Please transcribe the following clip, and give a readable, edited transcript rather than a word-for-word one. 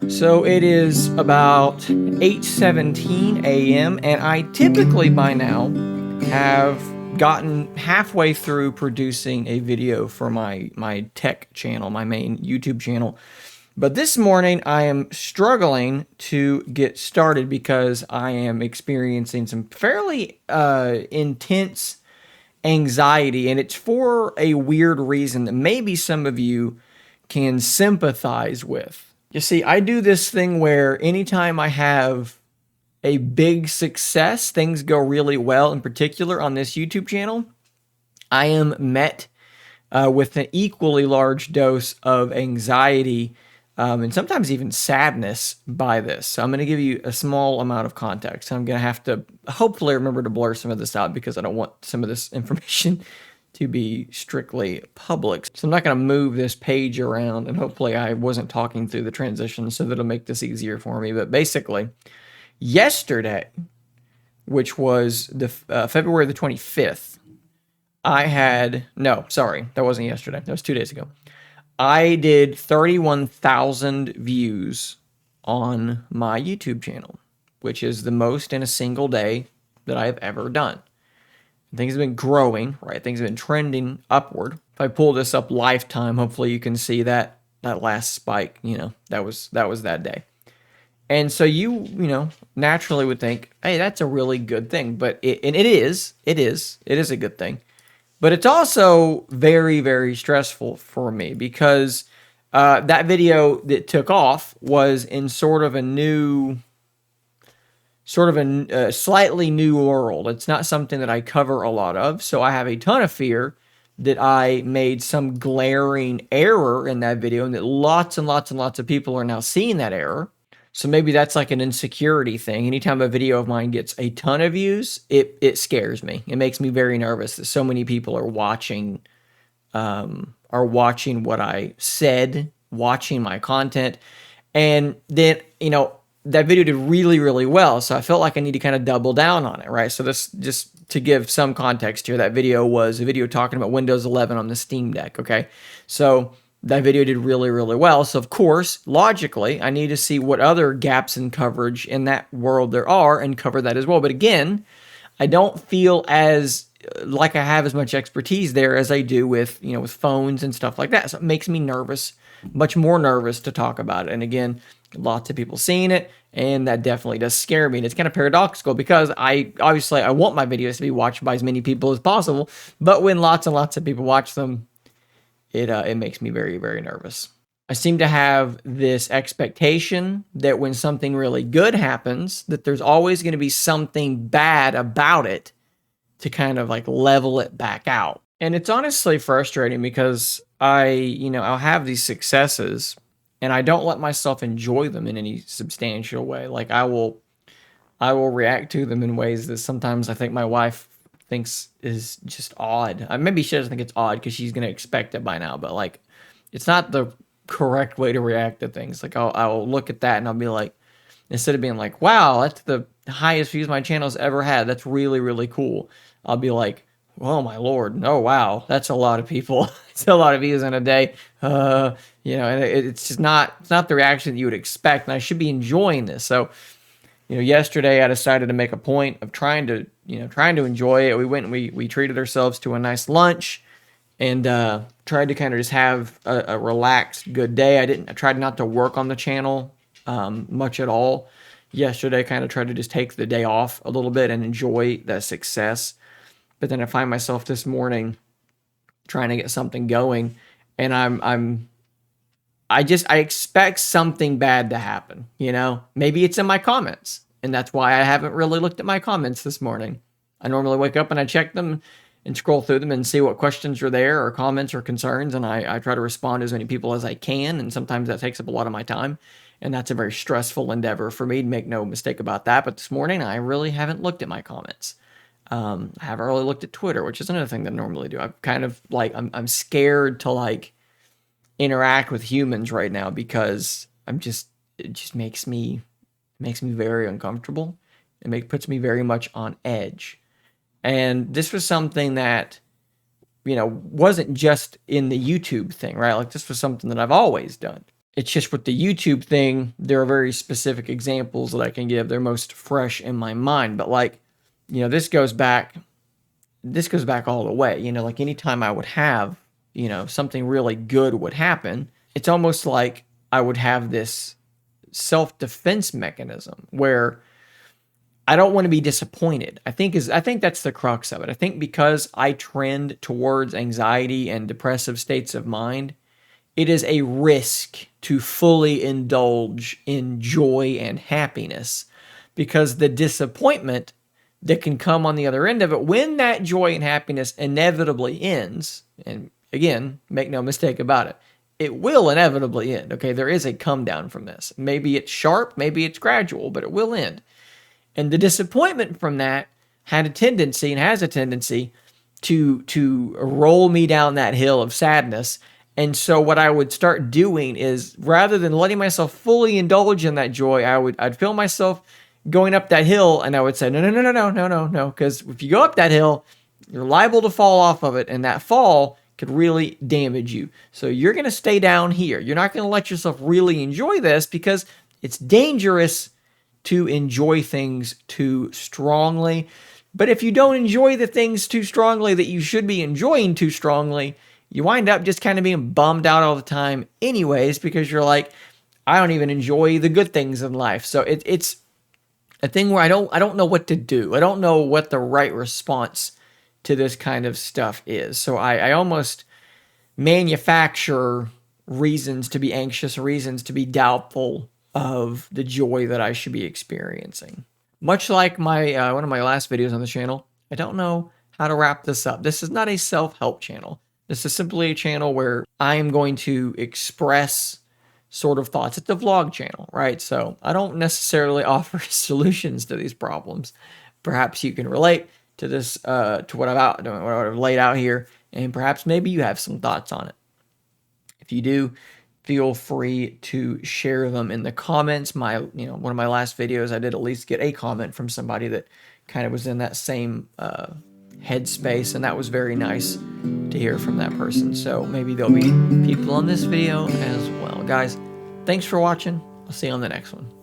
So it is about 8:17 a.m. and I typically by now have gotten halfway through producing a video for my tech channel, my main YouTube channel. But this morning I am struggling to get started because I am experiencing some fairly intense anxiety, and it's for a weird reason that maybe some of you can sympathize with. You see, I do this thing where anytime I have a big success, things go really well, in particular on this YouTube channel, I am met with an equally large dose of anxiety and sometimes even sadness by this. So I'm going to give you a small amount of context. I'm going to have to hopefully remember to blur some of this out because I don't want some of this information to be strictly public. So I'm not going to move this page around, and hopefully I wasn't talking through the transition so that'll make this easier for me. But basically, yesterday, which was the February the 25th, that wasn't yesterday. That was 2 days ago. I did 31,000 views on my YouTube channel, which is the most in a single day that I have ever done. Things have been growing, right? Things have been trending upward. If I pull this up lifetime, hopefully you can see that last spike, that was that day. And so you naturally would think, hey, that's a really good thing. But it is a good thing. But it's also very, very stressful for me because that video that took off was in sort of a slightly new world. It's not something that I cover a lot of, so I have a ton of fear that I made some glaring error in that video and that lots and lots and lots of people are now seeing that error. So maybe that's like an insecurity thing. Anytime a video of mine gets a ton of views, it scares me. It makes me very nervous that so many people are watching what I said, watching my content. And then, that video did really, really well. So I felt like I need to kind of double down on it, right? So this, just to give some context here, that video was a video talking about Windows 11 on the Steam Deck, okay? So that video did really, really well. So of course, logically, I need to see what other gaps in coverage in that world there are and cover that as well. But again, I don't feel as like I have as much expertise there as I do with, with phones and stuff like that. So it makes me nervous, much more nervous to talk about it. And again, lots of people seeing it, and that definitely does scare me. And it's kind of paradoxical because I want my videos to be watched by as many people as possible, but when lots and lots of people watch them, it makes me very, very nervous. I seem to have this expectation that when something really good happens, that there's always going to be something bad about it to kind of like level it back out. And it's honestly frustrating because I'll have these successes and I don't let myself enjoy them in any substantial way. Like I will react to them in ways that sometimes I think my wife thinks is just odd. Maybe she doesn't think it's odd because she's going to expect it by now, but like it's not the correct way to react to things. Like I'll look at that and I'll be like, instead of being like, wow, that's the highest views my channel's ever had, that's really, really cool, I'll be like, oh my Lord, oh wow, that's a lot of people. It's a lot of views in a day. And it's just it's not the reaction that you would expect, and I should be enjoying this. So, yesterday I decided to make a point of trying to enjoy it. We went and we treated ourselves to a nice lunch and tried to kind of just have a relaxed, good day. I tried not to work on the channel much at all. Yesterday, kind of tried to just take the day off a little bit and enjoy the success. But then I find myself this morning trying to get something going, and I expect something bad to happen, Maybe it's in my comments, and that's why I haven't really looked at my comments this morning. I normally wake up and I check them and scroll through them and see what questions are there or comments or concerns, and I try to respond to as many people as I can, and sometimes that takes up a lot of my time, and that's a very stressful endeavor for me, to make no mistake about that. But this morning, I really haven't looked at my comments. I haven't really looked at Twitter, which is another thing that I normally do. I'm kind of like, I'm scared to like interact with humans right now because it just makes me very uncomfortable. Puts me very much on edge. And this was something that, wasn't just in the YouTube thing, right? Like this was something that I've always done. It's just with the YouTube thing, there are very specific examples that I can give. They're most fresh in my mind. But like, this goes back all the way. Like anytime I would have, something really good would happen, it's almost like I would have this self-defense mechanism where I don't want to be disappointed. I think that's the crux of it. I think because I trend towards anxiety and depressive states of mind, it is a risk to fully indulge in joy and happiness, because the disappointment that can come on the other end of it, when that joy and happiness inevitably ends, and again, make no mistake about it, it will inevitably end. Okay, there is a come down from this. Maybe it's sharp, maybe it's gradual, but it will end. And the disappointment from that had a tendency and has a tendency to roll me down that hill of sadness. And so what I would start doing is, rather than letting myself fully indulge in that joy, I'd feel myself going up that hill, and I would say, no, because if you go up that hill, you're liable to fall off of it, and that fall could really damage you. So you're going to stay down here. You're not going to let yourself really enjoy this, because it's dangerous to enjoy things too strongly. But if you don't enjoy the things too strongly that you should be enjoying too strongly, you wind up just kind of being bummed out all the time anyways, because you're like, I don't even enjoy the good things in life. So it's a thing where I don't know what to do. I don't know what the right response to this kind of stuff is. So I almost manufacture reasons to be anxious, reasons to be doubtful of the joy that I should be experiencing. Much like my one of my last videos on the channel, I don't know how to wrap this up. This is not a self-help channel. This is simply a channel where I am going to express sort of thoughts. It's a vlog channel, right? So I don't necessarily offer solutions to these problems. Perhaps you can relate to this, to what I've laid out here, and perhaps maybe you have some thoughts on it. If you do, feel free to share them in the comments. One of my last videos, I did at least get a comment from somebody that kind of was in that same headspace, and that was very nice to hear from that person. So maybe there'll be people on this video as well. Guys, thanks for watching. I'll see you on the next one.